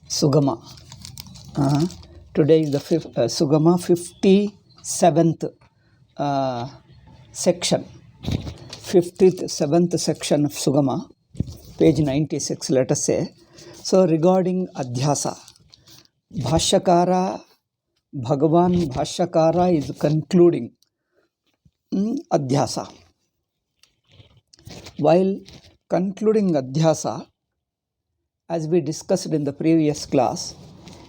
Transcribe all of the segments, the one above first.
Sugama. Today is the Sugama 57th section. 57th section of Sugama, page 96, let us say. So regarding Adhyasa, Bhashyakara, Bhagavan Bhashyakara is concluding Adhyasa. While concluding Adhyasa, as we discussed in the previous class,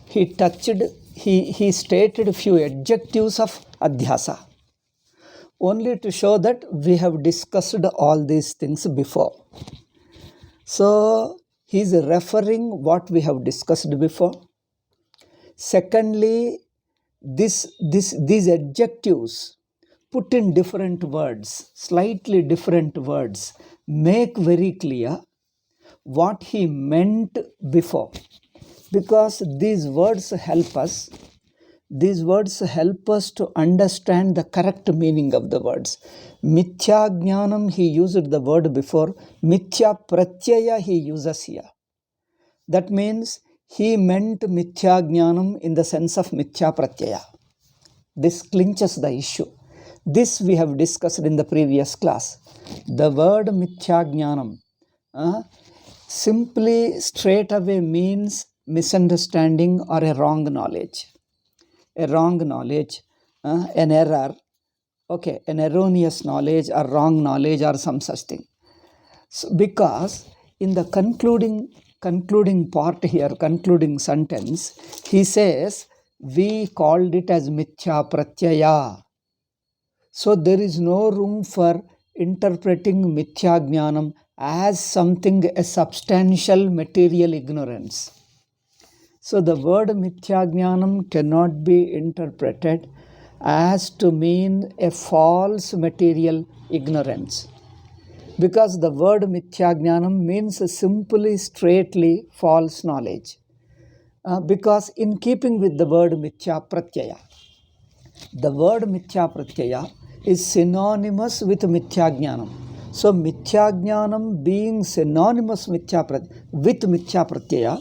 he stated a few adjectives of Adhyasa, only to show that we have discussed all these things before. So he is referring what we have discussed before. Secondly, these adjectives put in different words, slightly different words, make very clear what he meant before, because these words help us to understand the correct meaning of the words. Mithya jnanam, he used the word before. Mithya pratyaya he uses here. That means he meant mithya jnanam in the sense of mithya pratyaya. This clinches the issue. This we have discussed in the previous class. The word mithya jnanam simply straight away means misunderstanding or a wrong knowledge. An error, an erroneous knowledge or wrong knowledge or some such thing. So, because in the concluding part here, concluding sentence, he says, we called it as mithya pratyaya. So there is no room for interpreting mithya jnanam as something, a substantial material ignorance. So the word mithya jnanam cannot be interpreted as to mean a false material ignorance, because the word mithya jnanam means simply, straightly false knowledge. Because in keeping with the word mithya pratyaya, the word mithya pratyaya is synonymous with mithya jnanam. So mithya jnanam being synonymous with mithya pratyaya,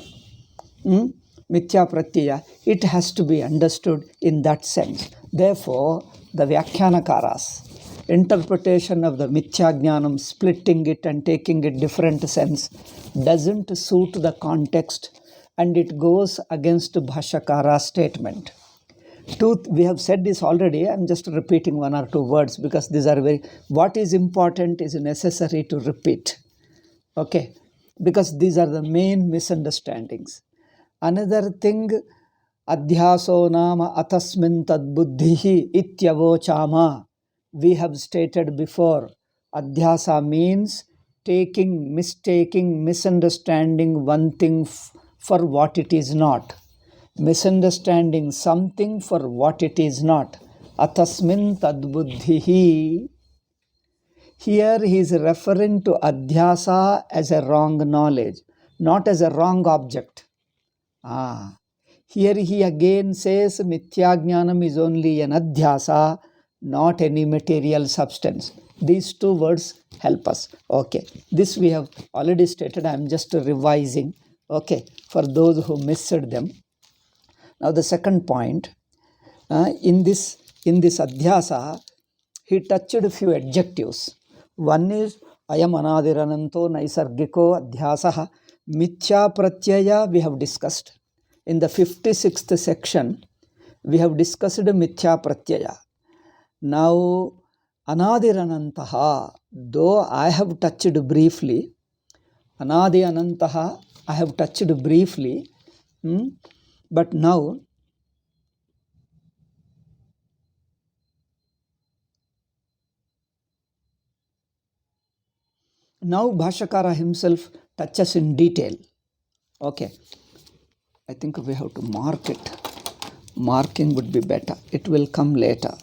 it has to be understood in that sense. Therefore, the Vyakhyanakaras, interpretation of the mithya jnanam, splitting it and taking a different sense, doesn't suit the context, and it goes against Bhashyakara's statement. We have said this already. I'm just repeating one or two words because these are what is important is necessary to repeat. Okay, because these are the main misunderstandings. Another thing, Adhyaso nama atasmin tad buddhihi ityavochama. We have stated before, Adhyasa means mistaking, misunderstanding one thing for what it is not. Misunderstanding something for what it is not. Atasmin tad buddhihi. Here he is referring to Adhyasa as a wrong knowledge, not as a wrong object. Here he again says mithya jnanam is only an Adhyasa, not any material substance. These two words help us. Okay, this we have already stated. I am just revising, for those who missed them. Now the second point, in this Adhyasa, he touched a few adjectives. One is ayam anadirananto naisargiko adhyasaha. Mithya pratyaya we have discussed. In the 56th section, we have discussed mithya pratyaya. Now anadiranantaha, though I have touched briefly, anadi anantaha I have touched briefly, but now Bhashyakara himself touches in detail. Okay, I think we have to mark it. Marking would be better. It will come later.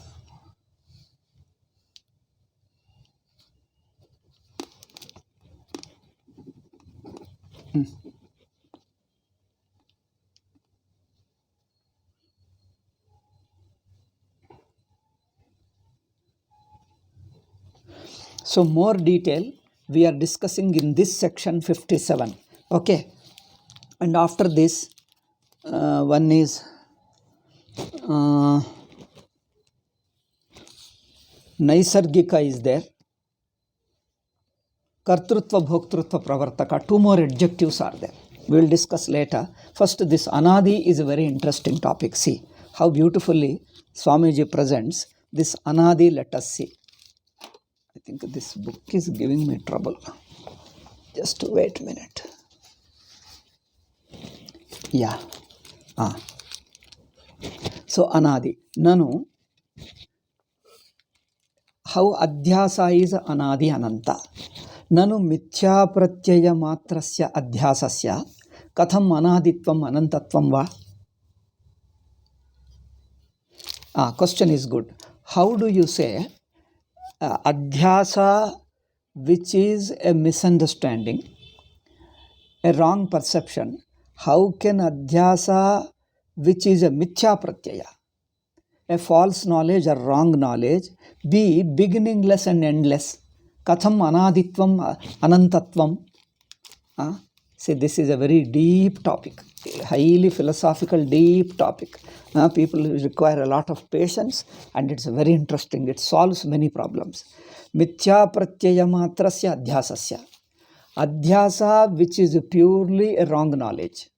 So more detail we are discussing in this section 57. Okay. And after this, One is Naisargika is there. Kartrutva, Bhoktrutva, Pravartaka. Two more adjectives are there. We will discuss later. First, this Anadi is a very interesting topic. See how beautifully Swamiji presents this Anadi. Let us see. I think this book is giving me trouble. Just wait a minute. Yeah. So Anadi. Nanu. How Adhyasa is Anadi Ananta. Nanu Mithya Pratyaya Matrasya Adhyasasya Katham Anaditvam Anantatvam Va? Question is good. How do you say Adhyasa, which is a misunderstanding, a wrong perception? How can Adhyasa, which is a Mithya Pratyaya, a false knowledge or wrong knowledge, be beginningless and endless? Katham Anaditvam Anantatvam? See, this is a very deep topic, highly philosophical, deep topic. People require a lot of patience, and it's very interesting. It solves many problems. Mithya Pratyaya Matrasya Adhyasasya. Adhyasa, which is purely a wrong knowledge.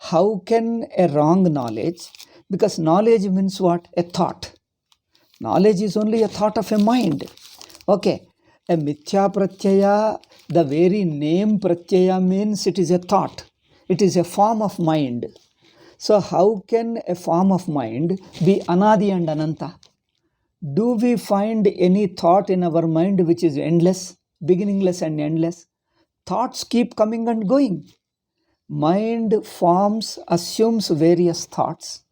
How can a wrong knowledge, because knowledge means what? A thought. Knowledge is only a thought of a mind. Okay. A Mithya Pratyaya, the very name Pratyaya means it is a thought. It is a form of mind. So how can a form of mind be Anadi and Ananta? Do we find any thought in our mind which is endless, beginningless and endless? Thoughts keep coming and going. Mind forms, assumes various thoughts.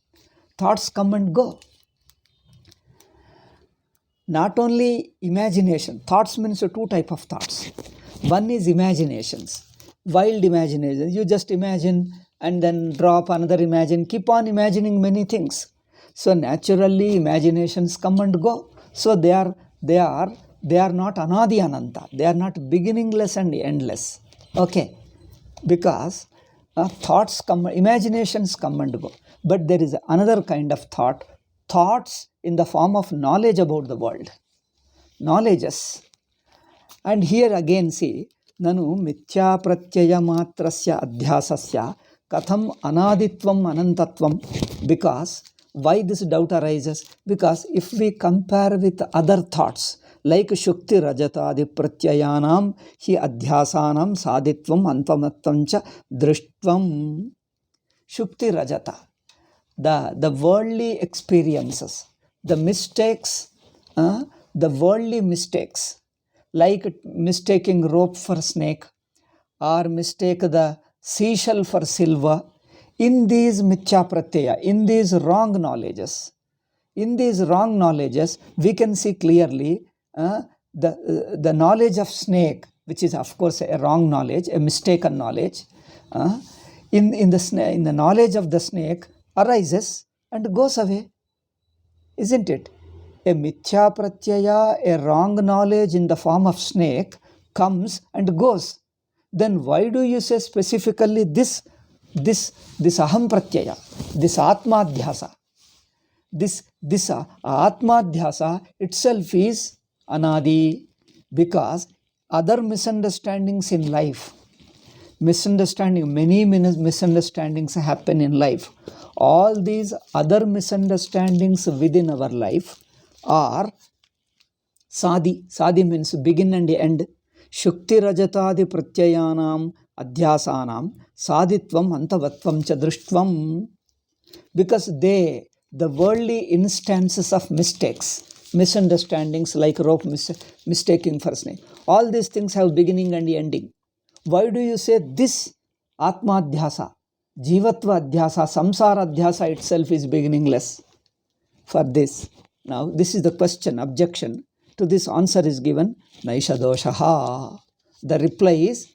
Thoughts come and go. Not only imagination. Thoughts means two types of thoughts. One is imaginations, wild imagination. You just imagine and then drop another imagine, keep on imagining many things. So naturally imaginations come and go. So they are not Anadi Ananta. They are not beginningless and endless. Okay. Because thoughts come, imaginations come and go. But there is another kind of thought. Thoughts in the form of knowledge about the world. Knowledges. And here again see, Nanu Mithya Pratyaya Matrasya Adhyasasya Katham Anaditvam Anantatvam. Because, why this doubt arises? Because if we compare with other thoughts, like Shukti Rajatadi Pratyayanam Hi Adhyasanam Saditvam Antamattamcha Drishtvam. Shukti Rajata. The worldly experiences, the mistakes, the worldly mistakes, like mistaking rope for snake or mistake the seashell for silver, in these Mithya Pratyaya, in these wrong knowledges, we can see clearly the knowledge of snake, which is of course a wrong knowledge, a mistaken knowledge, in the knowledge of the snake arises and goes away. Isn't it? A Mithya Pratyaya, a wrong knowledge in the form of snake, comes and goes. Then why do you say specifically this Aham Pratyaya, this Atma Adhyasa? This Atma Adhyasa itself is Anadi, because other misunderstandings in life, many misunderstandings happen in life. All these other misunderstandings within our life are Sadi. Sadi means begin and end. Shukti Rajatadi Pratyayanam Adhyasanam Saditvam Antavatvam cha Drishtvam. Because the worldly instances of mistakes, misunderstandings like rope mistaking for snake, all these things have beginning and ending. Why do you say this Atma Adhyasa, Jivatva Adhyasa, Samsara Adhyasa itself is beginningless? For this. Now, this is the question, objection. To this answer is given, Naisha Doshaha. The reply is,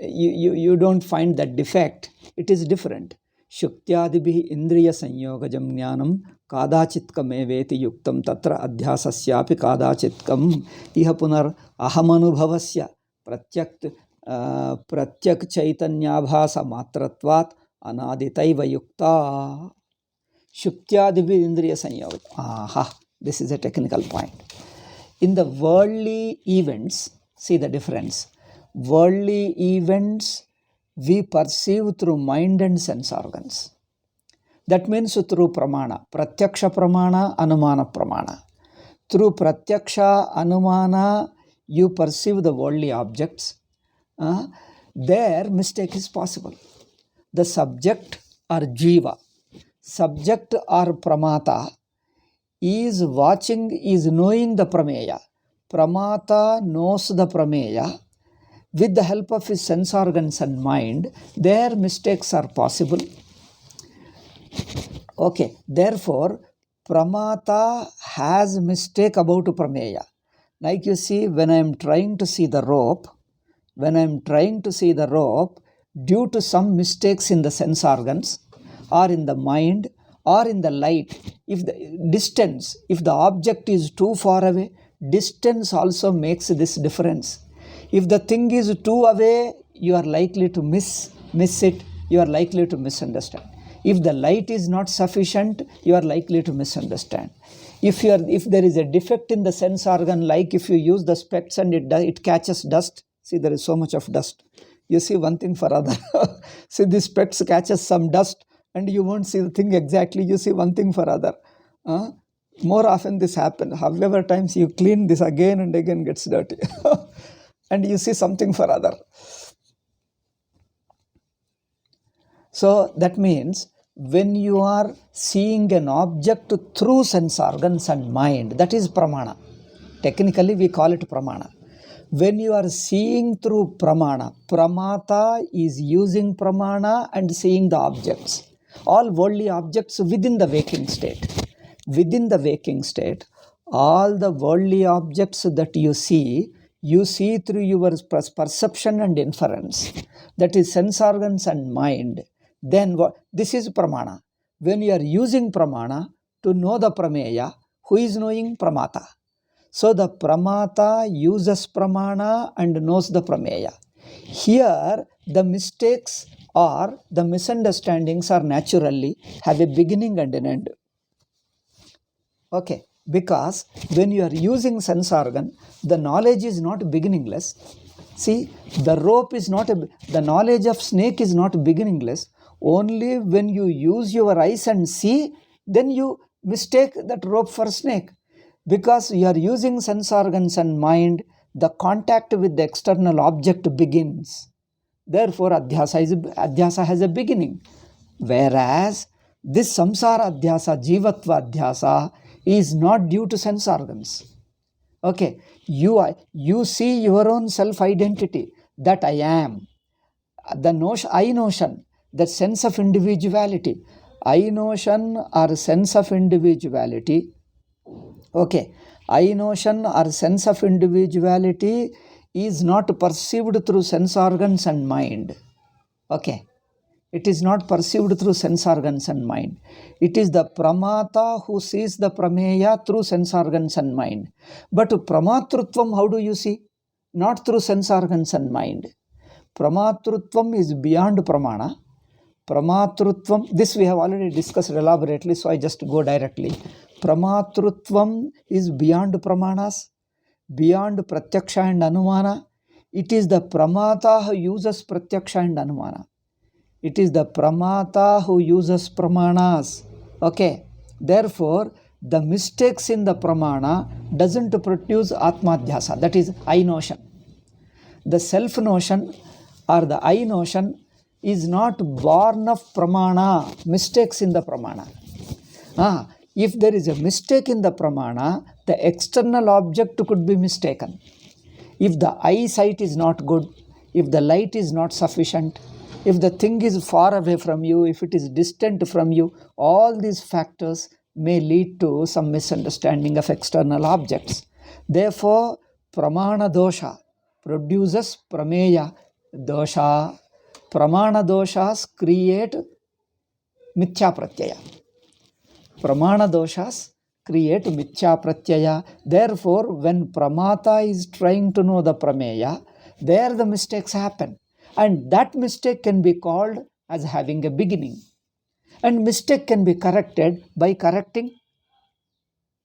you don't find that defect. It is different. Shuktyadibhi Indriya Sanyogajam Jnanam Kadachitkam eveti yuktam tatra adhyasasyapi kadachitkam iha punar ahamanubhavasya pratyak chaitanyabhasa matratvat anaditaiva yukta shuktyadibhi indriya sanyoga. Aha, this is a technical point. In the worldly events, see the difference. Worldly events we perceive through mind and sense organs. That means through pramana, pratyaksha pramana, anumana pramana. Through pratyaksha, anumana, you perceive the worldly objects. There mistake is possible. The subject or jiva, subject or pramata is watching, is knowing the prameya. Pramata knows the prameya. With the help of his sense organs and mind, their mistakes are possible. Okay, therefore, pramata has mistake about prameya. Like you see, when I am trying to see the rope, due to some mistakes in the sense organs, or in the mind, or in the light, if the distance, if the object is too far away, distance also makes this difference. If the thing is too away, you are likely to miss it, you are likely to misunderstand. If the light is not sufficient, you are likely to misunderstand. If there is a defect in the sense organ, like if you use the specs and it catches dust, see there is so much of dust. You see one thing for other. See the specs catches some dust and you won't see the thing exactly, you see one thing for other. More often this happens. However times you clean this again and again gets dirty. And you see something for other. So that means when you are seeing an object through sense organs and mind, that is pramana. Technically we call it pramana. When you are seeing through pramana, pramata is using pramana and seeing the objects. All worldly objects within the waking state. Within the waking state, all the worldly objects that you see through your perception and inference. That is sense organs and mind. Then this is pramana. When you are using pramana to know the prameya, who is knowing? Pramata. So the pramata uses pramana and knows the prameya. Here the mistakes or the misunderstandings are naturally have a beginning and an end. Okay, because when you are using sense organ, the knowledge is not beginningless. See, the rope is not, the knowledge of snake is not beginningless. Only when you use your eyes and see, then you mistake that rope for snake. Because you are using sense organs and mind, the contact with the external object begins. Therefore, Adhyasa has a beginning. Whereas this samsara Adhyasa, jivatva Adhyasa, is not due to sense organs. Okay, you see your own self-identity, that I am. The notion, I notion, the sense of individuality. I notion or sense of individuality. Okay, I notion or sense of individuality is not perceived through sense organs and mind. Okay, it is not perceived through sense organs and mind. It is the pramata who sees the prameya through sense organs and mind. But pramatrutvam, how do you see? Not through sense organs and mind. Pramatrutvam is beyond pramana. Pramatrutvam, this we have already discussed elaborately, so I just go directly. Pramatrutvam is beyond pramanas, beyond pratyaksha and anumana. It is the pramata who uses pratyaksha and anumana. It is the pramata who uses pramanas. Okay. Therefore, the mistakes in the pramana doesn't produce atmadhyasa, that is I notion. The self notion or the I notion is not born of pramana, mistakes in the pramana. If there is a mistake in the pramana, the external object could be mistaken. If the eyesight is not good, if the light is not sufficient, if the thing is far away from you, if it is distant from you, all these factors may lead to some misunderstanding of external objects. Therefore, pramana dosha produces prameya dosha. Pramana doshas create mithya pratyaya. Pramana doshas create mithya pratyaya. Therefore, when pramata is trying to know the prameya, there the mistakes happen. And that mistake can be called as having a beginning. And mistake can be corrected by correcting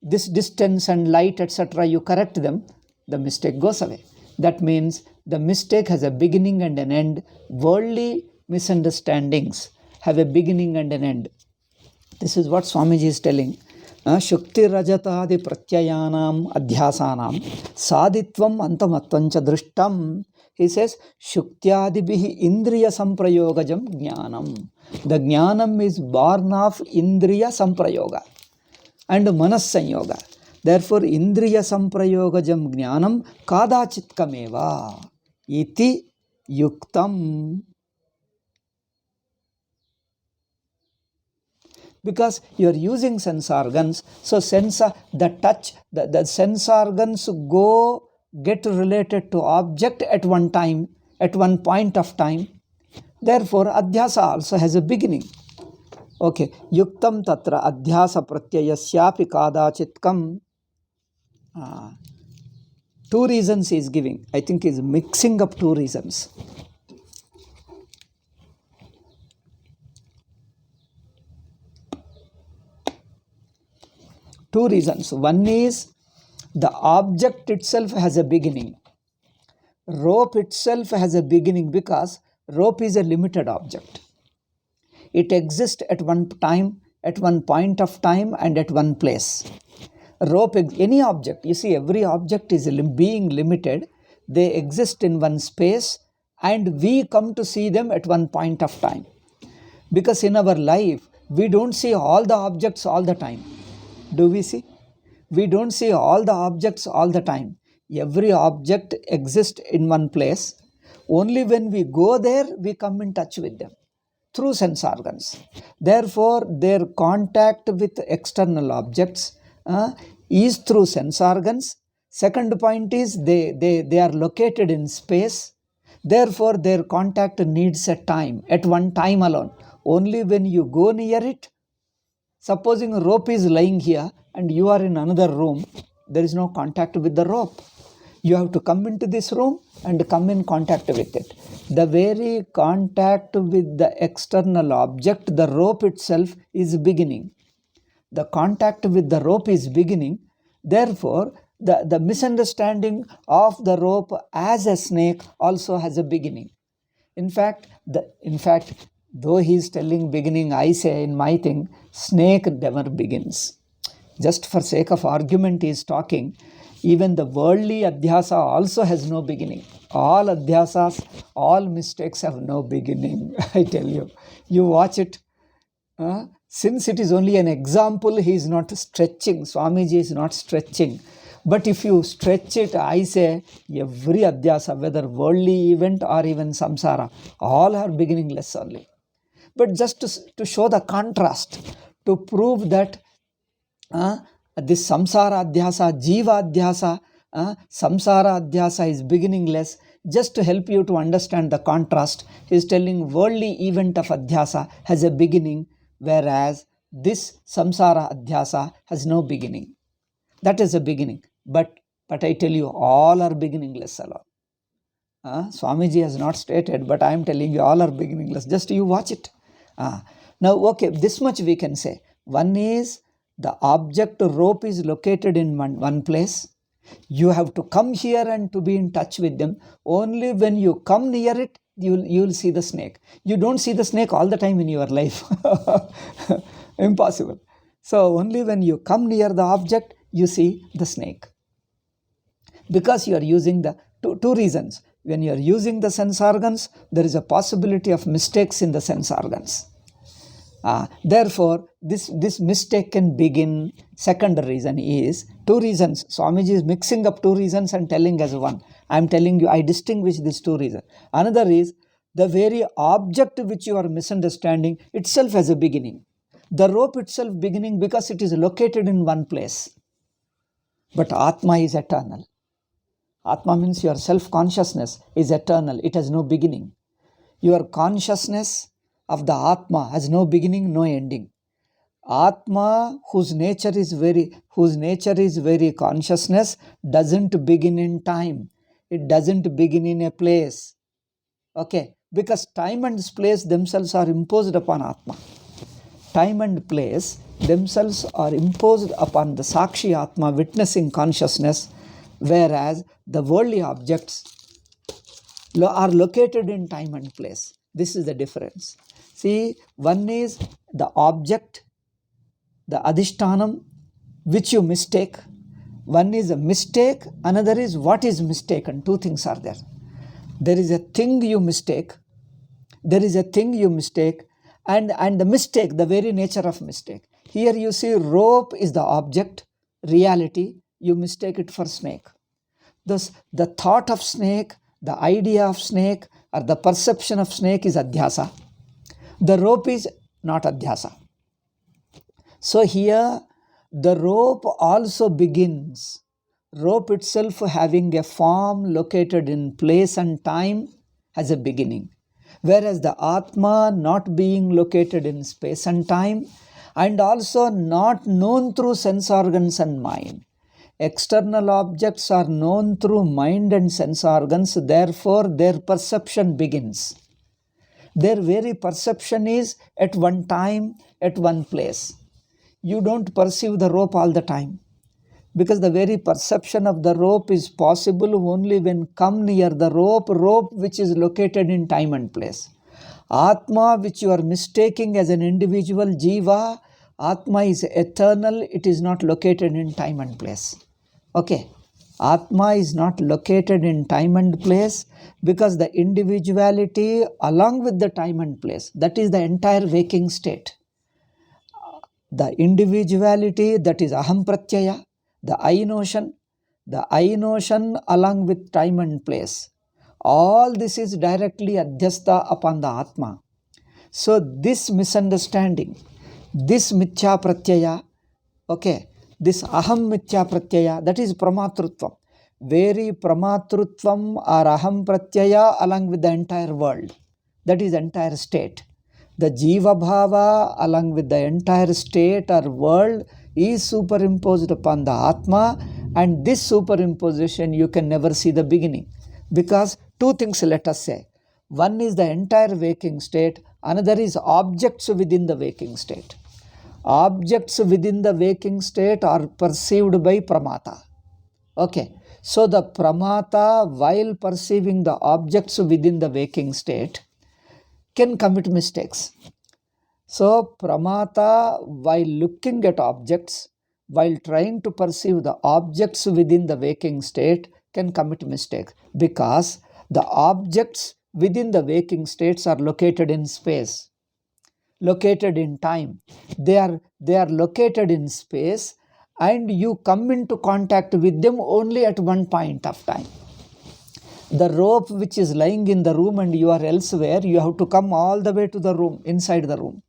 this distance and light, etc. You correct them, the mistake goes away. That means the mistake has a beginning and an end. Worldly misunderstandings have a beginning and an end. This is what Swamiji is telling. Shukti rajatadi pratyayanam adhyasanam saditvam antamatvancha drishtam. He says, Shuktyadibihi indriya samprayogajam jnanam. The jnanam is born of indriya samprayoga and manas sanyoga. Therefore, indriya samprayogajam jnanam kadachitkameva iti yuktam. Because you are using sense organs, so the touch, the sense organs get related to object at one time, at one point of time. Therefore, adhyasa also has a beginning. Okay, yuktam tatra adhyasa pratyayasyapi kadachitkam. Two reasons he is giving. I think he is mixing up two reasons. Two reasons. One is the object itself has a beginning. Rope itself has a beginning because rope is a limited object. It exists at one time, at one point of time, and at one place. Rope, any object, you see, every object is being limited. They exist in one space, and we come to see them at one point of time. Because in our life, we don't see all the objects all the time. Do we see? We don't see all the objects all the time. Every object exists in one place. Only when we go there, we come in touch with them through sense organs. Therefore, their contact with external objects is through sense organs. Second point is they are located in space. Therefore, their contact needs a time, at one time alone. Only when you go near it, supposing a rope is lying here and you are in another room, there is no contact with the rope. You have to come into this room and come in contact with it. The very contact with the external object, the rope itself, is beginning. The contact with the rope is beginning. Therefore, the misunderstanding of the rope as a snake also has a beginning. In fact, though he is telling beginning, I say in my thing, snake never begins. Just for sake of argument, he is talking. Even the worldly adhyasa also has no beginning. All adhyasas, all mistakes have no beginning. I tell you. You watch it. Since it is only an example, he is not stretching. Swamiji is not stretching. But if you stretch it, I say, every adhyasa, whether worldly event or even samsara, all are beginningless only. But just to show the contrast, to prove that this samsara adhyasa, jiva adhyasa, samsara adhyasa is beginningless, just to help you to understand the contrast, he is telling worldly event of adhyasa has a beginning, whereas this samsara adhyasa has no beginning. That is a beginning. But I tell you, all are beginningless alone. Swamiji has not stated, but I am telling you, all are beginningless. Just you watch it. Now, okay, this much we can say. One is the object rope is located in one place. You have to come here and to be in touch with them. Only when you come near it, you'll see the snake. You don't see the snake all the time in your life. Impossible. So only when you come near the object, you see the snake. Because you are using the two reasons. When you are using the sense organs, there is a possibility of mistakes in the sense organs. Therefore, this mistake can begin. Second reason is two reasons. Swamiji is mixing up two reasons and telling as one. I am telling you, I distinguish these two reasons. Another is the very object which you are misunderstanding itself has a beginning. The rope itself beginning because it is located in one place. But Atma is eternal. Atma means your self-consciousness is eternal. It has no beginning. Your consciousness of the Atma has no beginning, no ending. Atma, whose nature is very consciousness, doesn't begin in time. It doesn't begin in a place. Okay, because time and place themselves are imposed upon Atma. Time and place themselves are imposed upon the Sakshi Atma, witnessing consciousness, whereas the worldly objects are located in time and place. This is the difference. See, one is the object, the adhishtanam, which you mistake. One is a mistake, another is what is mistaken. Two things are there. There is a thing you mistake, and the mistake, the very nature of mistake. Here you see rope is the object, reality, you mistake it for snake. Thus, the thought of snake, the idea of snake, or the perception of snake is adhyasa. The rope is not adhyasa. So here, the rope also begins. Rope itself having a form located in place and time has a beginning. Whereas the Atma not being located in space and time and also not known through sense organs and mind. External objects are known through mind and sense organs, therefore their perception begins. Their very perception is at one time, at one place. You don't perceive the rope all the time, because the very perception of the rope is possible only when come near the rope which is located in time and place. Atma, which you are mistaking as an individual jiva, Atma is eternal, it is not located in time and place. Okay, Atma is not located in time and place because the individuality along with the time and place, that is the entire waking state. The individuality, that is aham pratyaya, the I notion along with time and place. All this is directly adhyasta upon the Atma. So this misunderstanding, this mithya pratyaya, okay, this aham mithya pratyaya, that is pramatrutvam. Very pramatrutvam or aham pratyaya along with the entire world, that is entire state. The jiva bhava along with the entire state or world is superimposed upon the Atma, and this superimposition you can never see the beginning. Because two things, let us say. One is the entire waking state, another is objects within the waking state. Objects within the waking state are perceived by pramata. Okay, so the pramata, while perceiving the objects within the waking state, can commit mistakes. So pramata, while looking at objects, while trying to perceive the objects within the waking state, can commit mistakes, because the objects within the waking states are located in space, located in time. They are located in space, and you come into contact with them only at one point of time. The rope which is lying in the room and you are elsewhere, you have to come all the way to the room, inside the room.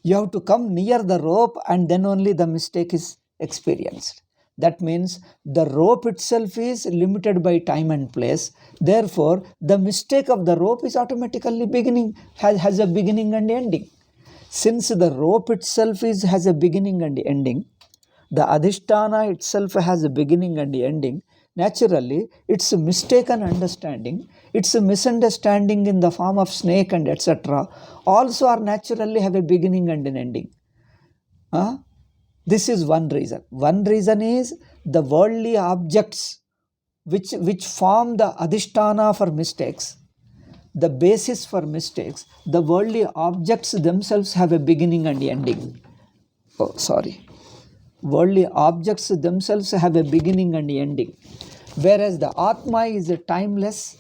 You have to come near the rope, and then only the mistake is experienced. That means the rope itself is limited by time and place. Therefore, the mistake of the rope is automatically beginning, has a beginning and ending. Since the rope itself has a beginning and ending, the adhisthana itself has a beginning and ending. Naturally, it's a mistaken understanding, it's a misunderstanding in the form of snake and etc. also are naturally have a beginning and an ending. This is one reason. One reason is the worldly objects which form the adhisthana for mistakes, the basis for mistakes, the worldly objects themselves have a beginning and ending. Worldly objects themselves have a beginning and ending. Whereas the Atma is timeless,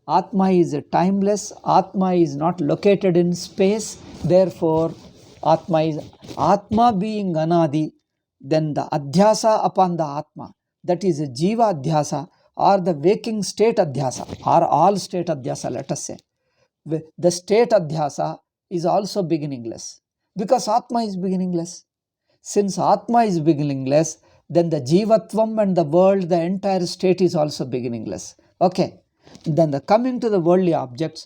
Atma is not located in space, therefore Atma being Anadi, then the Adhyasa upon the Atma, that is a Jiva Adhyasa or the waking state Adhyasa or all state Adhyasa, let us say. The state Adhyasa is also beginningless because Atma is beginningless. Since Atma is beginningless, then the Jivatvam and the world, the entire state is also beginningless. Okay. Then coming to the worldly objects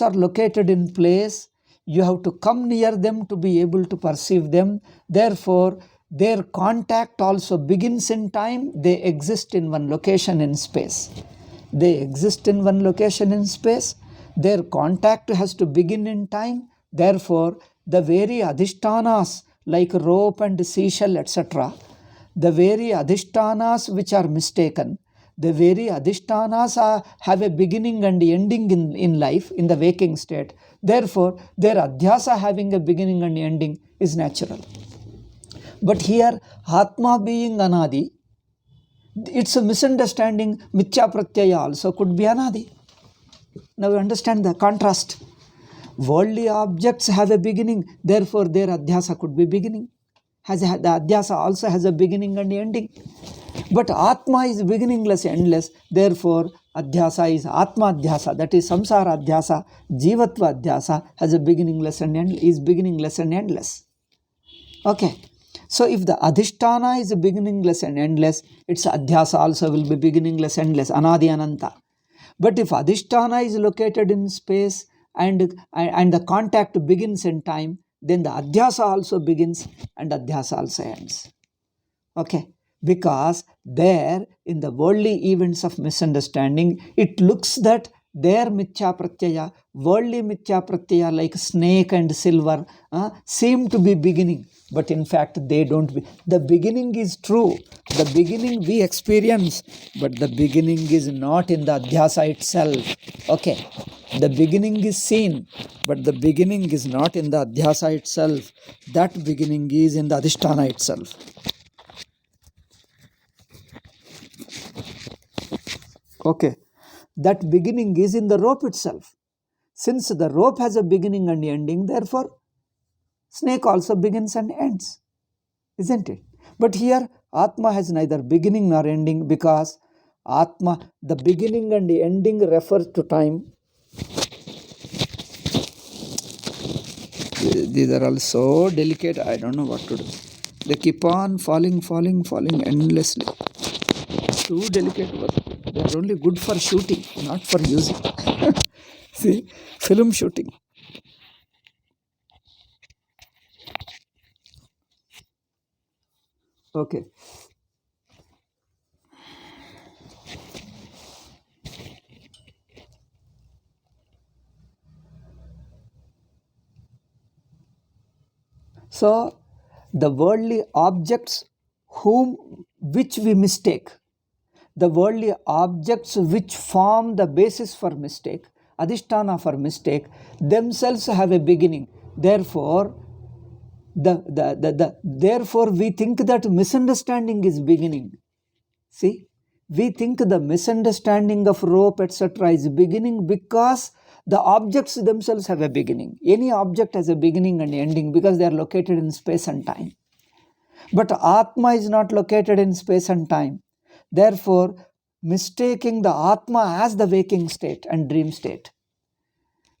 are located in place. You have to come near them to be able to perceive them. Therefore, their contact also begins in time. They exist in one location in space. They exist in one location in space. Their contact has to begin in time. Therefore, the very adhishtanas like rope and seashell, etc., the very adhishtanas which are mistaken, the very adhishtanas have a beginning and ending in life, in the waking state. Therefore, their adhyasa having a beginning and ending is natural. But here, Atma being Anadi, it's a misunderstanding. Mithya pratyaya also could be Anadi. Now you understand the contrast. Worldly objects have a beginning, therefore their adhyasa could be beginning. The adhyasa also has a beginning and ending. But Atma is beginningless, endless, therefore adhyasa is Atma adhyasa, that is samsara adhyasa, jivatva adhyasa has a beginningless and is beginningless and endless. Okay. So if the adhisthana is beginningless and endless, its adhyasa also will be beginningless, endless, anadi ananta. But if adhisthana is located in space and the contact begins in time, then the adhyasa also begins and adhyasa also ends. Okay, because there in the worldly events of misunderstanding, it looks that their mithya pratyaya, worldly mithya pratyaya like snake and silver seem to be beginning, but in fact they don't be. The beginning is true, the beginning we experience, but the beginning is not in the adhyasa itself. Okay, the beginning is seen, but the beginning is not in the adhyasa itself. That beginning is in the adhisthana itself. Okay, that beginning is in the rope itself. Since the rope has a beginning and ending, therefore snake also begins and ends, isn't it? But here Atma has neither beginning nor ending, because Atma, the beginning and the ending refers to time. These are all so delicate, I don't know what to do. They keep on falling endlessly. Too delicate work. They are only good for shooting, not for using. See, film shooting. Okay. So, the worldly objects which we mistake, the worldly objects which form the basis for mistake, adhisthana for mistake, themselves have a beginning. Therefore, therefore we think that misunderstanding is beginning. See, we think the misunderstanding of rope, etc., is beginning because the objects themselves have a beginning. Any object has a beginning and ending because they are located in space and time. But Atma is not located in space and time. Therefore, mistaking the Atma as the waking state and dream state,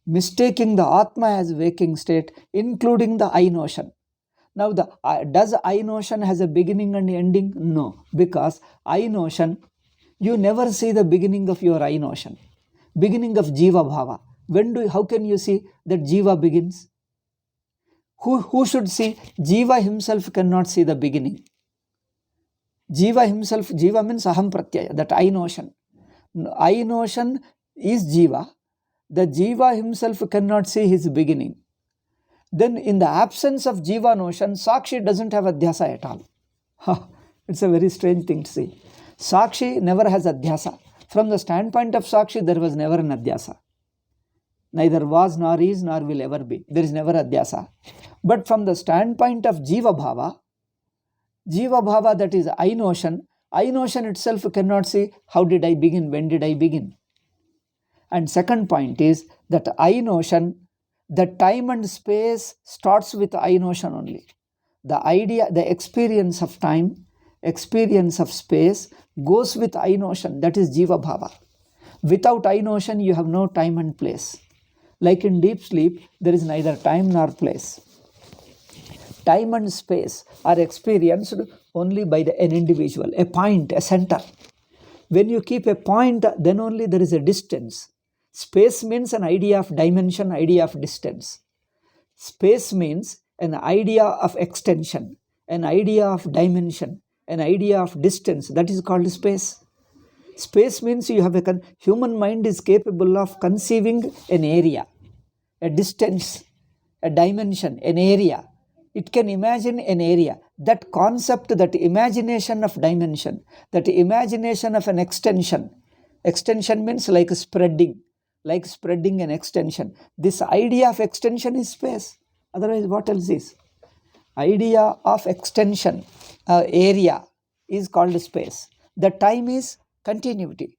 mistaking the Atma as waking state, including the I notion. Now, does I notion has a beginning and ending? No, because I notion, you never see the beginning of your I notion, beginning of Jiva Bhava. How can you see that Jiva begins? Who should see? Jiva himself cannot see the beginning. Jiva himself, Jiva means Aham Pratyaya, that I notion. I notion is Jiva. The Jiva himself cannot see his beginning. Then in the absence of Jiva notion, Sakshi doesn't have Adhyasa at all. It's a very strange thing to see. Sakshi never has Adhyasa. From the standpoint of Sakshi, there was never an Adhyasa. Neither was, nor is, nor will ever be. There is never Adhyasa. But from the standpoint of Jiva Bhava, that is I notion itself cannot say how did I begin, when did I begin. And second point is that I notion, the time and space starts with I notion only. The idea, the experience of time, experience of space goes with I notion, that is Jiva Bhava. Without I notion, you have no time and place. Like in deep sleep, there is neither time nor place. Time and space are experienced only by an individual, a point, a center. When you keep a point, then only there is a distance. Space means an idea of dimension, idea of distance. Space means an idea of extension, an idea of dimension, an idea of distance. That is called space. Space means you have human mind is capable of conceiving an area, a distance, a dimension, an area. It can imagine an area. That concept, that imagination of dimension, that imagination of an extension. Extension means like spreading an extension. This idea of extension is space. Otherwise, what else is? Idea of extension, area is called space. The time is continuity.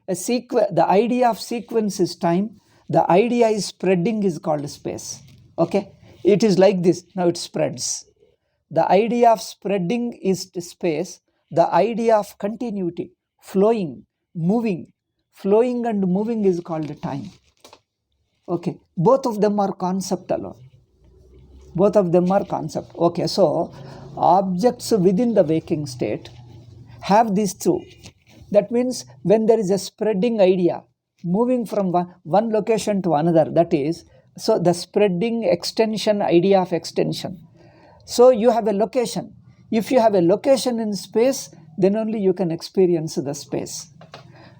The idea of sequence is time. The idea is spreading is called space. Okay? It is like this. Now it spreads. The idea of spreading is space. The idea of continuity, flowing and moving is called time. Okay? Both of them are concept alone. Both of them are concept. Okay, so objects within the waking state have these two. That means when there is a spreading idea, moving from one location to another, that is, so the spreading extension, idea of extension. So you have a location. If you have a location in space, then only you can experience the space.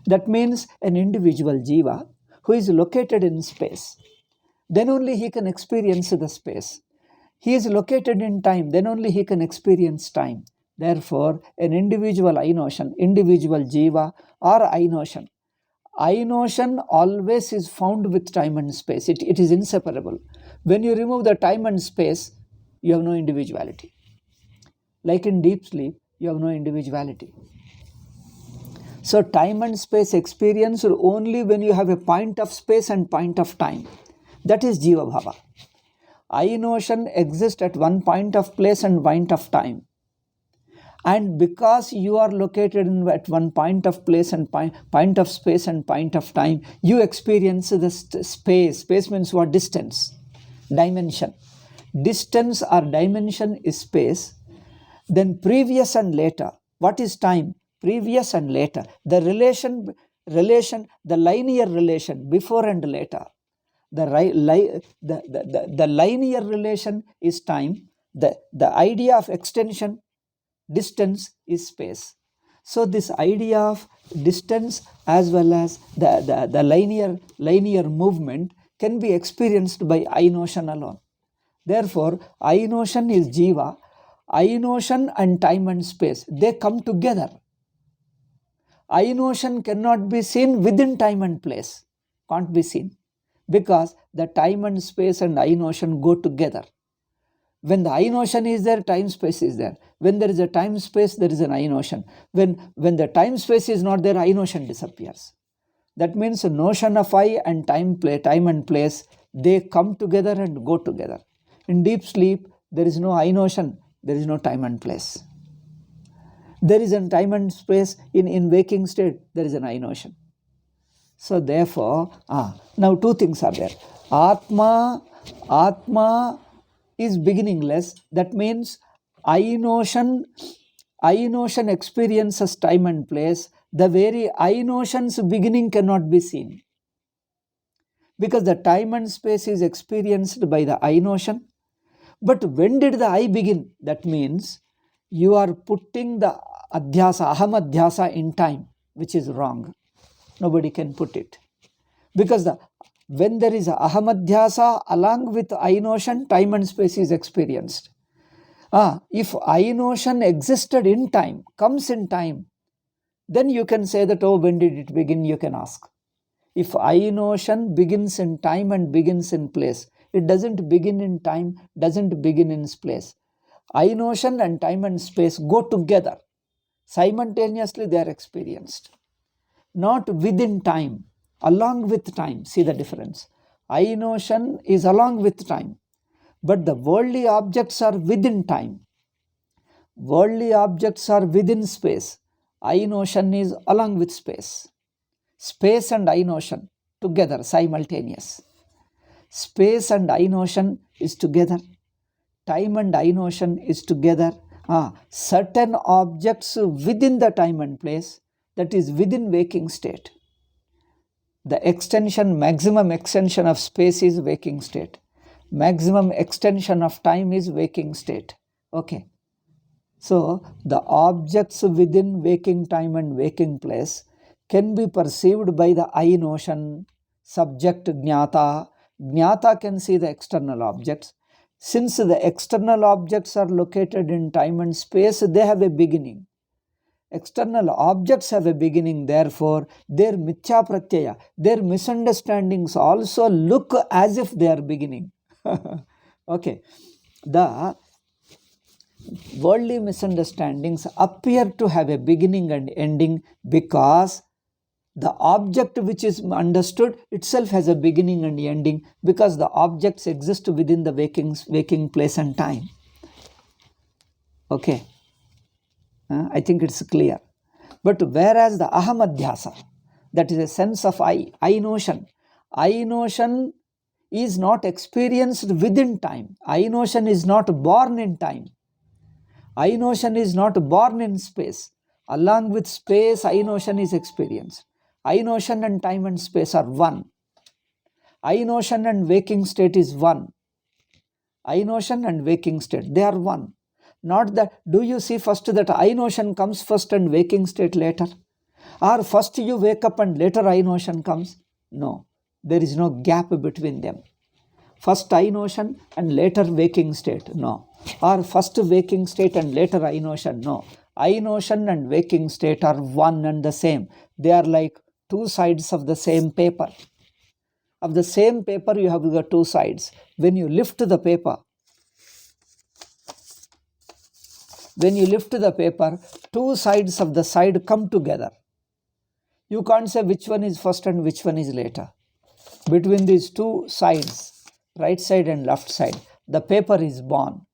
That means an individual jiva who is located in space, then only he can experience the space. He is located in time, then only he can experience time. Therefore, an individual I-notion, individual jiva or I-notion. I-notion always is found with time and space. It is inseparable. When you remove the time and space, you have no individuality. Like in deep sleep, you have no individuality. So time and space experienced only when you have a point of space and point of time. That is jiva bhava. I-notion exists at one point of place and point of time. And because you are located at one point of place and point of space and point of time, you experience the space. Space means what? Distance, dimension. Distance or dimension is space. Then previous and later. What is time? Previous and later. The relation, the linear relation, before and later. The linear relation is time. The idea of extension, distance is space. So this idea of distance as well as the linear movement can be experienced by I-notion alone. Therefore, I-notion is jiva. I-notion and time and space, they come together. I-notion cannot be seen within time and place. Can't be seen. Because the time and space and I-notion go together. When the I-notion is there, time-space is there. When there is a time-space, there is an I-notion. When the time-space is not there, I-notion disappears. That means the notion of I and time and place, they come together and go together. In deep sleep, there is no I-notion, there is no time and place. There is a time and space in waking state, there is an I-notion. So therefore, now two things are there. Atma is beginningless. That means I-notion experiences time and place. The very I-notion's beginning cannot be seen. Because the time and space is experienced by the I-notion. But when did the I begin? That means you are putting the Adhyasa, Aham Adhyasa in time, which is wrong. Nobody can put it. Because when there is Aham Adhyasa along with I-notion, time and space is experienced. If I-notion existed in time, comes in time, then you can say that, when did it begin? You can ask. If I-notion begins in time and begins in place, it doesn't begin in time, doesn't begin in place. I-notion and time and space go together. Simultaneously they are experienced. Not within time, along with time. See the difference. I-notion is along with time, but the worldly objects are within time. Worldly objects are within space. I-notion is along with space. Space and I-notion together, simultaneous. Space and I-notion is together. Time and I-notion is together. Certain objects within the time and place, that is within waking state. The extension, maximum extension of space is waking state. Maximum extension of time is waking state. Okay. So the objects within waking time and waking place can be perceived by the I notion, subject jnata. Jnata can see the external objects. Since the external objects are located in time and space, they have a beginning. External objects have a beginning, therefore their mithya pratyaya, their misunderstandings also look as if they are beginning. Okay. The worldly misunderstandings appear to have a beginning and ending because the object which is understood itself has a beginning and ending, because the objects exist within the waking place and time. Okay. I think it's clear. But whereas the aham adhyasa, that is a sense of I notion is not experienced within time. I notion is not born in time. I notion is not born in space. Along with space, I notion is experienced. I notion and time and space are one. I notion and waking state is one. I notion and waking state, they are one. Not that, do you see first that I notion comes first and waking state later? Or first you wake up and later I notion comes? No, there is no gap between them. First I notion and later waking state? No. Or first waking state and later I notion? No. I notion and waking state are one and the same. They are like two sides of the same paper. Of the same paper, you have the two sides. When you lift the paper, two sides of the side come together. You can't say which one is first and which one is later. Between these two sides, right side and left side, the paper is born.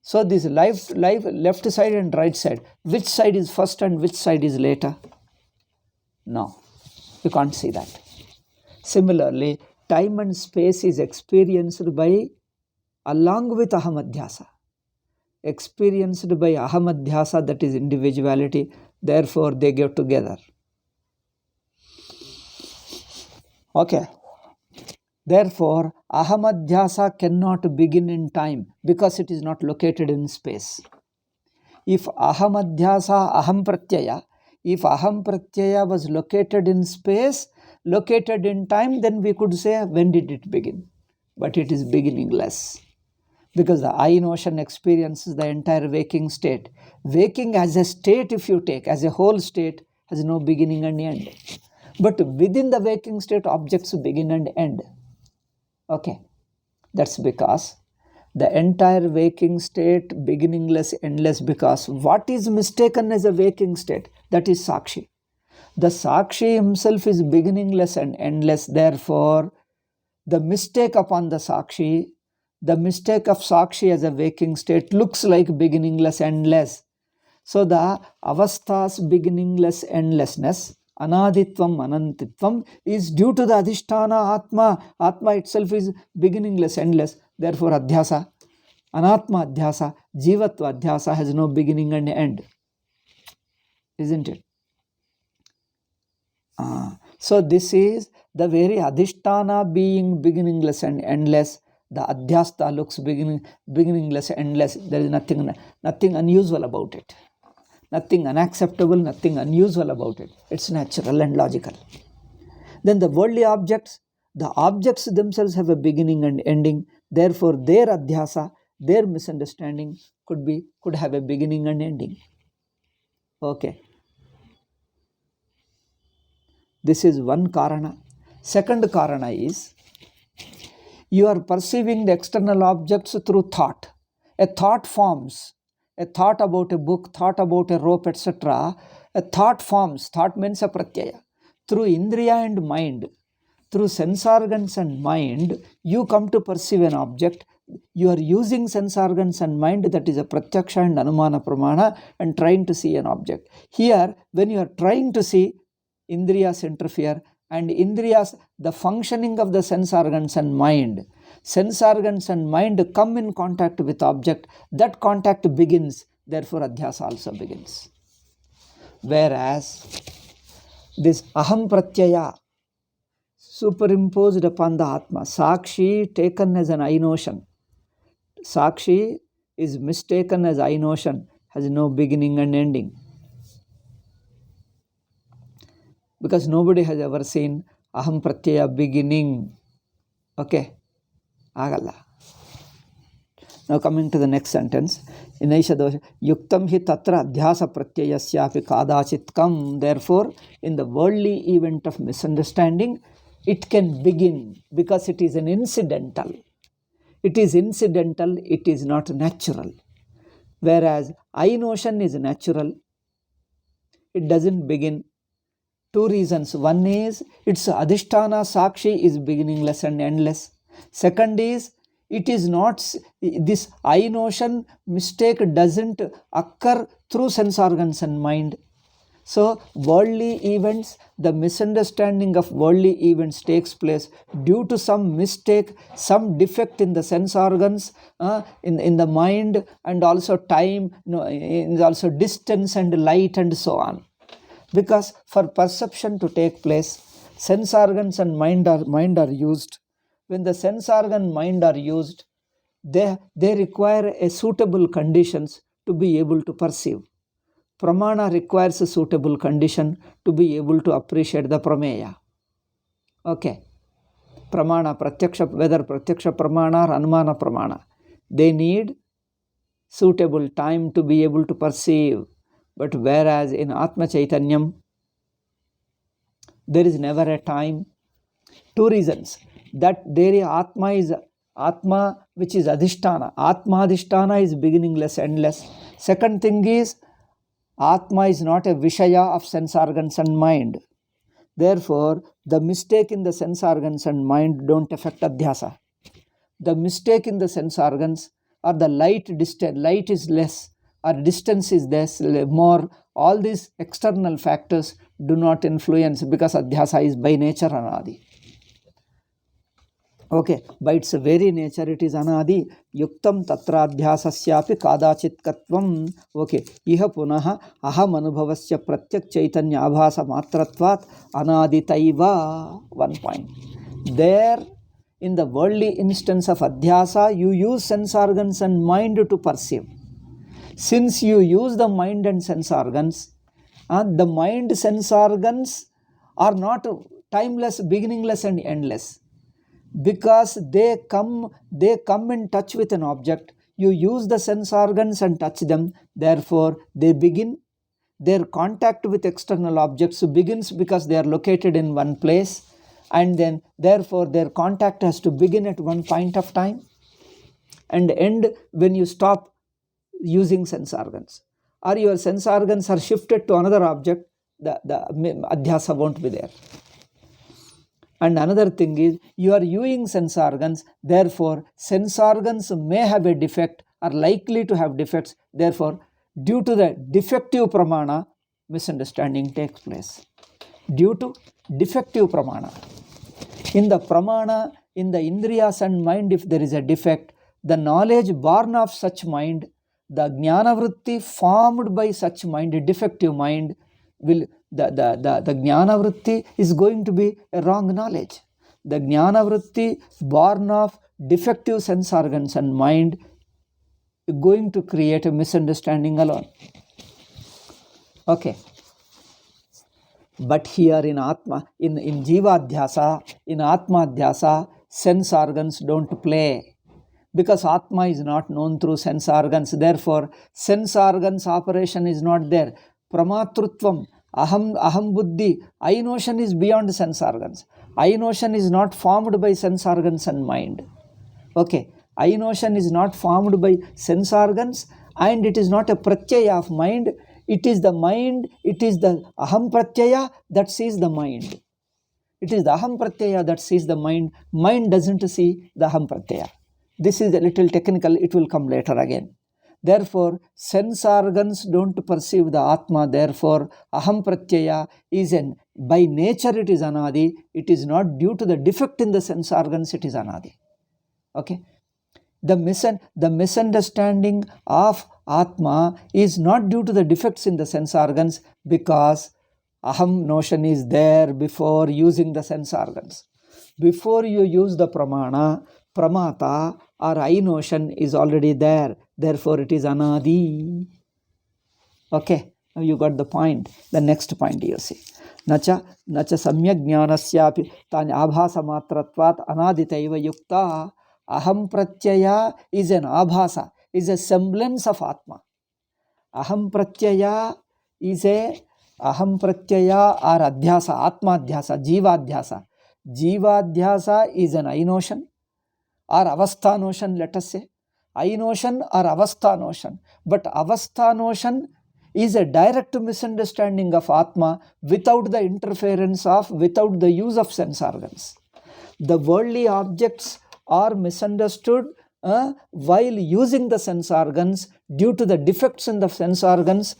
So this left side and right side, which side is first and which side is later? No, you can't see that. Similarly, time and space is experienced by, along with aham adhyasa. Experienced by aham adhyasa, that is individuality, therefore they get together. Okay. Therefore, aham adhyasa cannot begin in time because it is not located in space. If aham adhyasa, aham pratyaya was located in space, located in time, then we could say when did it begin? But it is beginningless, because the I notion experiences the entire waking state. Waking as a state, if you take, as a whole state, has no beginning and end. But within the waking state, objects begin and end. Okay. That's because the entire waking state, beginningless, endless, because what is mistaken as a waking state? That is Sakshi. The Sakshi himself is beginningless and endless. Therefore, the mistake upon the Sakshi, the mistake of Sakshi as a waking state looks like beginningless, endless. So the avasthas beginningless, endlessness, anaditvam, anantitvam, is due to the adhisthana atma. Atma itself is beginningless, endless. Therefore, adhyasa, anatma adhyasa, jivatva adhyasa has no beginning and end. Isn't it? So this is the very adhisthana being beginningless and endless. The adhyasta looks beginningless, endless. There is nothing unusual about it. Nothing unacceptable, nothing unusual about it. It's natural and logical. Then the worldly objects, the objects themselves have a beginning and ending. Therefore, their adhyasa, their misunderstanding could have a beginning and ending. Okay. This is one karana. Second karana is, you are perceiving the external objects through thought. A thought forms. A thought about a book, thought about a rope, etc. A thought forms. Thought means a pratyaya. Through indriya and mind, through sense organs and mind, you come to perceive an object. You are using sense organs and mind, that is a pratyaksha and anumana pramana, and trying to see an object. Here, when you are trying to see, indriyas interfere, and indriyas, the functioning of the sense organs and mind come in contact with object. That contact begins, therefore adhyasa also begins. Whereas this aham pratyaya superimposed upon the atma, sakshi taken as an I notion, sakshi is mistaken as I notion, has no beginning and ending. because nobody has ever seen aham pratyaya beginning. Okay, agalla. Now coming to the next sentence, Inaisha dosha yuktam hi tatra adhyasa pratyayasyapi kadachitkam. Therefore, in the worldly event of misunderstanding, it can begin because it is an incidental. It is incidental, it is not natural. Whereas I notion is natural, it doesn't begin. Two reasons. One is its adhisthana sakshi is beginningless and endless. Second is it is not, this I notion mistake doesn't occur through sense organs and mind. So worldly events, the misunderstanding of worldly events takes place due to some mistake, some defect in the sense organs, in the mind, and also time, also distance and light and so on. Because for perception to take place, sense organs and mind are used. When the sense organ mind are used, they require a suitable conditions to be able to perceive. Pramana requires a suitable condition to be able to appreciate the prameya. Okay. Pramana, pratyaksha, whether pratyaksha pramana or anumana pramana, they need suitable time to be able to perceive. But whereas in Atma Chaitanyam, there is never a time. Two reasons. That there is Atma which is Adhisthana. Atma Adhisthana is beginningless, endless. Second thing is, Atma is not a Vishaya of sense organs and mind. Therefore, the mistake in the sense organs and mind don't affect Adhyasa. The mistake in the sense organs or the light is less or distance is less, more, all these external factors do not influence because Adhyasa is by nature Anadi. Okay, by its very nature it is Anadi. Yuktam tatra adhyasasyapi kadachitkatvam. Okay, iha punaha aham anubhavasya pratyak chaitanya abhasa matratvat anaditaiva. 1 point. There, in the worldly instance of Adhyasa, you use sense organs and mind to perceive. Since you use the mind and sense organs, the mind sense organs are not timeless, beginningless and endless. Because they come in touch with an object, you use the sense organs and touch them, therefore they begin. Their contact with external objects begins because they are located in one place, and then therefore their contact has to begin at one point of time and end when you stop using sense organs, or your sense organs are shifted to another object, the Adhyasa won't be there. And another thing is, you are using sense organs, therefore sense organs may have a defect, are likely to have defects, therefore due to the defective pramana, misunderstanding takes place. Due to defective pramana. In the pramana, in the indriyas and mind, if there is a defect, the knowledge born of such mind, the jnana vritti formed by such mind, a defective mind, will the jnana vritti is going to be a wrong knowledge. The jnana vritti born of defective sense organs and mind is going to create a misunderstanding alone. Okay. But here in Atma, in Jiva Adhyasa, in Atma Adhyasa, sense organs don't play. Because Atma is not known through sense organs, therefore sense organs operation is not there. Pramatrutvam, aham buddhi, I notion is beyond sense organs. I notion is not formed by sense organs and mind. Okay, I notion is not formed by sense organs, and it is not a pratyaya of mind. It is the mind, it is the aham pratyaya that sees the mind. It is the aham pratyaya that sees the mind. Mind doesn't see the aham pratyaya. This is a little technical, it will come later again. Therefore, sense organs don't perceive the Atma, therefore aham pratyaya is by nature it is anadi, it is not due to the defect in the sense organs, it is anadi. Okay? The misunderstanding of Atma is not due to the defects in the sense organs, because aham notion is there before using the sense organs. Before you use the pramana, pramata or I notion is already there, therefore it is anadi. Okay, now you got the point. The next point you see. न च सम्यक् ज्ञानस्यापि तानि आभासमात्रत्वात् अनादितैव युक्ता. Aham pratyaya is an abhasa, is a semblance of Atma. Aham pratyaya or adhyasa, Atma adhyasa, Jiva adhyasa. Jiva adhyasa is an I notion or avastha notion, let us say. I notion or avastha notion. But avastha notion is a direct misunderstanding of Atma without the interference of, without the use of sense organs. The worldly objects are misunderstood while using the sense organs. Due to the defects in the sense organs,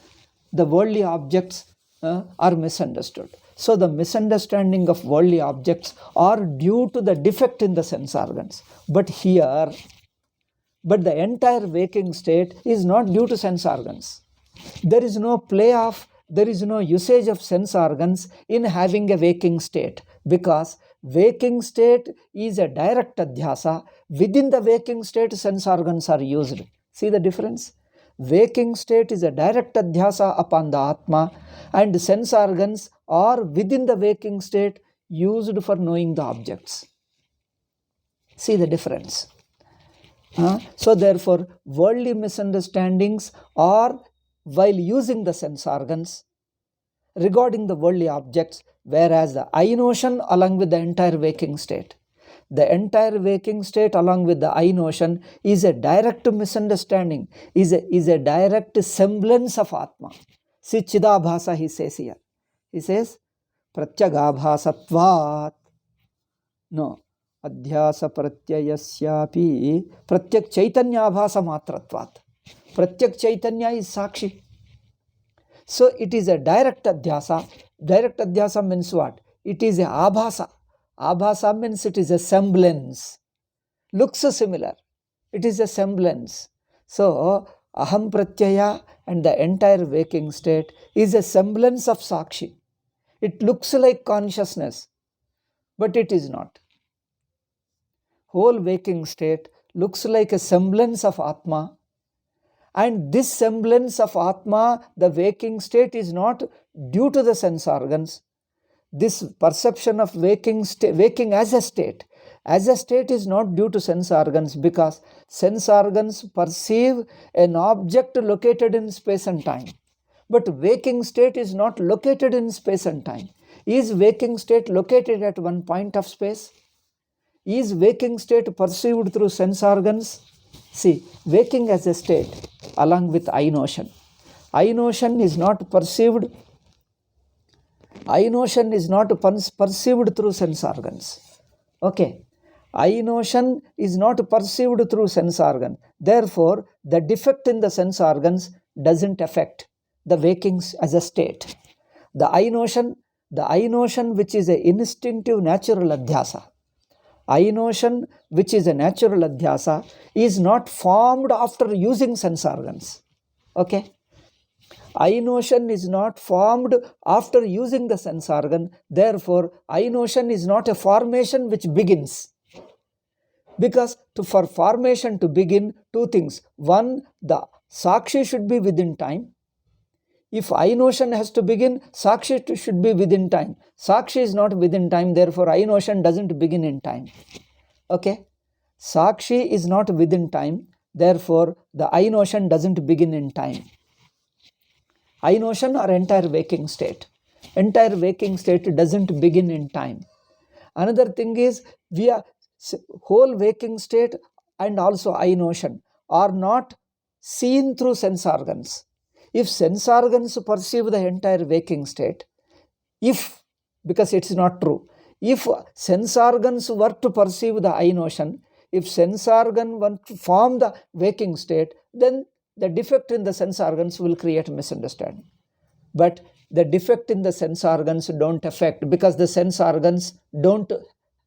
the worldly objects are misunderstood. So the misunderstanding of worldly objects are due to the defect in the sense organs. But the entire waking state is not due to sense organs. There is no there is no usage of sense organs in having a waking state, because waking state is a direct adhyasa. Within the waking state, sense organs are used. See the difference? Waking state is a direct adhyasa upon the Atma, and sense organs are within the waking state used for knowing the objects. See the difference? So therefore, worldly misunderstandings are while using the sense organs regarding the worldly objects, whereas the I notion along with the entire waking state. The entire waking state along with the I notion is a direct misunderstanding, is a direct semblance of Atma. See, Chidabhasa he says here. He says, Pratyagabhasatvat. No. Adhyasa pratyayasyapi pratyak chaitanyabhasa matratvat. Pratyak chaitanya is sakshi. So it is a direct adhyasa. Direct adhyasa means what? It is a abhasa. Abhasa means it is a semblance. Looks similar. It is a semblance. So aham pratyaya and the entire waking state is a semblance of sakshi. It looks like consciousness, but it is not. Whole waking state looks like a semblance of Atma. And this semblance of Atma, the waking state, is not due to the sense organs. This perception of waking as a state is not due to sense organs, because sense organs perceive an object located in space and time. But waking state is not located in space and time. Is waking state located at one point of space? Is waking state perceived through sense organs? See, waking as a state along with I notion. I notion is not perceived. I notion is not perceived through sense organs. Okay. I notion is not perceived through sense organ. Therefore, the defect in the sense organs doesn't affect the wakings as a state. The I notion which is a instinctive natural adhyasa. I notion, which is a natural adhyasa, is not formed after using sense organs. Okay? I notion is not formed after using the sense organ. Therefore, I notion is not a formation which begins. Because for formation to begin, two things. One, the sakshi should be within time. If I notion has to begin, sakshi should be within time. Sakshi is not within time, therefore I notion doesn't begin in time. Okay? Sakshi is not within time, therefore the I notion doesn't begin in time. I notion or entire waking state. Entire waking state doesn't begin in time. Another thing is, whole waking state and also I notion are not seen through sense organs. If sense organs perceive the entire waking state, because it's not true, if sense organs were to perceive the I notion, if sense organ were to form the waking state, then the defect in the sense organs will create misunderstanding. But the defect in the sense organs don't affect, because the sense organs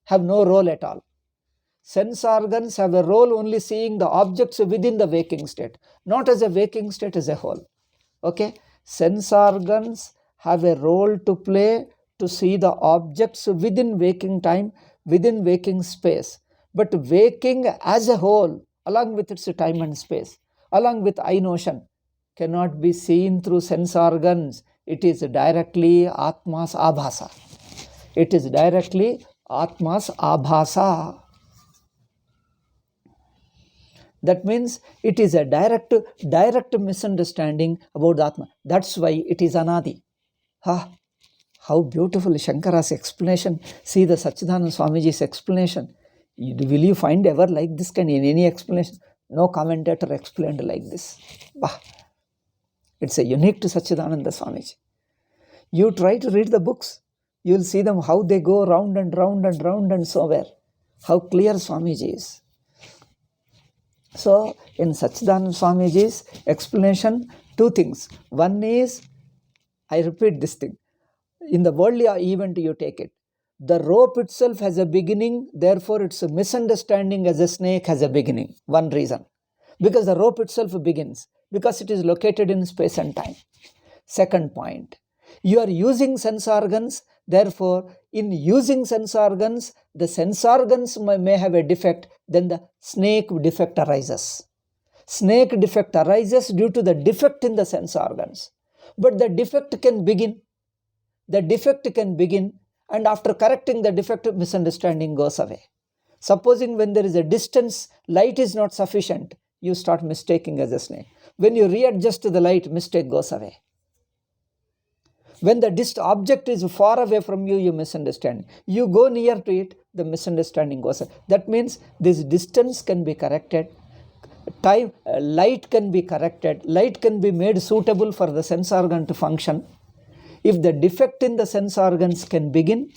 have no role at all. Sense organs have a role only seeing the objects within the waking state, not as a waking state as a whole. Okay? Sense organs have a role to play to see the objects within waking time, within waking space. But waking as a whole, along with its time and space, along with I notion, cannot be seen through sense organs. it is directly Atma's Abhasa. It is directly Atma's Abhasa. That means it is a direct misunderstanding about the Atma. That's why it is Anadi. How beautiful Shankara's explanation. See the Sachidananda Swamiji's explanation. Will you find ever like this kind in any explanation? No commentator explained like this. It's a unique to Sachidananda Swamiji. You try to read the books, you'll see them how they go round and round and round and so where. How clear Swamiji is. So, in Sachidananda Swamiji's explanation, two things. One is, I repeat this thing, in the worldly event you take it, the rope itself has a beginning, therefore its misunderstanding as a snake has a beginning. One reason. Because the rope itself begins, because it is located in space and time. Second point, you are using sense organs, therefore in using sense organs, the sense organs may have a defect, then the snake defect arises. Snake defect arises due to the defect in the sense organs. But the defect can begin. The defect can begin, and after correcting the defect, misunderstanding goes away. Supposing when there is a distance, light is not sufficient, you start mistaking as a snake. When you readjust to the light, mistake goes away. When the object is far away from you, you misunderstand. You go near to it, the misunderstanding goes away. That means this distance can be corrected. Light can be corrected. Light can be made suitable for the sense organ to function. If the defect in the sense organs can begin,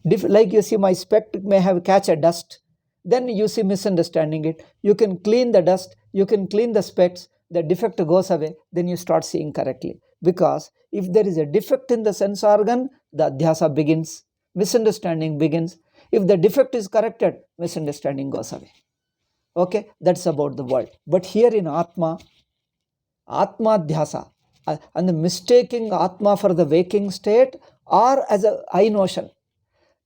like you see my spect may have catch a dust, then you see misunderstanding it. You can clean the dust, you can clean the specks, the defect goes away, then you start seeing correctly. Because if there is a defect in the sense organ, the Adhyasa begins, misunderstanding begins. If the defect is corrected, misunderstanding goes away. Okay, that's about the world. But here in Atma Adhyasa, and the mistaking Atma for the waking state or as an I notion,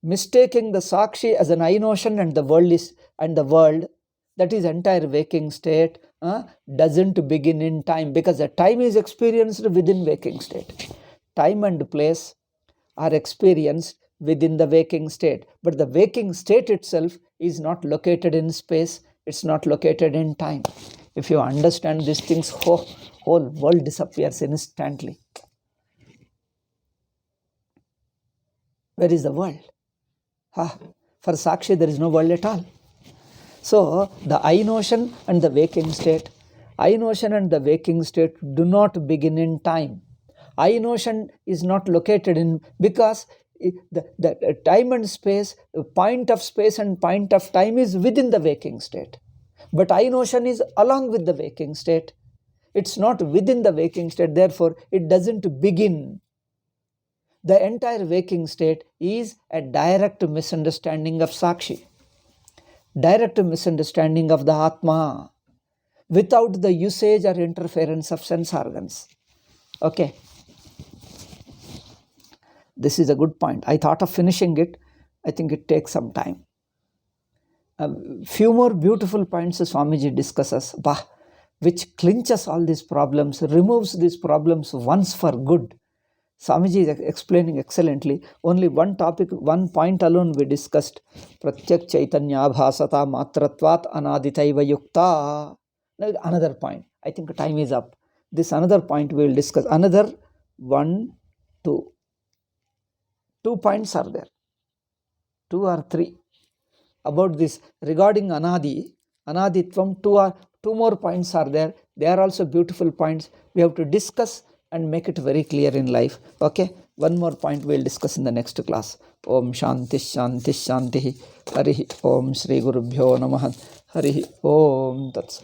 mistaking the Sakshi as an I notion and the world, that is entire waking state, doesn't begin in time, because the time is experienced within waking state. Time and place are experienced within the waking state, but the waking state itself is not located in space, it's not located in time. If you understand these things, whole world disappears instantly. Where is the world? For Sakshi, there is no world at all. So, the I notion and the waking state do not begin in time. I notion is not located in, because the time and space, point of space and point of time is within the waking state. But I notion is along with the waking state. It's not within the waking state, therefore it doesn't begin. The entire waking state is a direct misunderstanding of Sakshi, direct misunderstanding of the Atma, without the usage or interference of sense organs. Okay. This is a good point. I thought of finishing it. I think it takes some time. A few more beautiful points Swamiji discusses, which clinches all these problems, removes these problems once for good. Swamiji is explaining excellently. Only one topic, one point alone we discussed. Pratyak Chaitanya Bhasata Matratvat Anaditaiva Yukta. Now another point. I think time is up. This another point we will discuss. Another 1, 2. 2 points are there. 2 or 3. About this regarding Anaditvam, 2 more points are there. They are also beautiful points. We have to discuss and make it very clear in life. Okay, one more point we will discuss in the next class. Om Shanti Shanti Shanti. Harihi Om Shri Gurubhyo Namaha. Harihi Om Tats.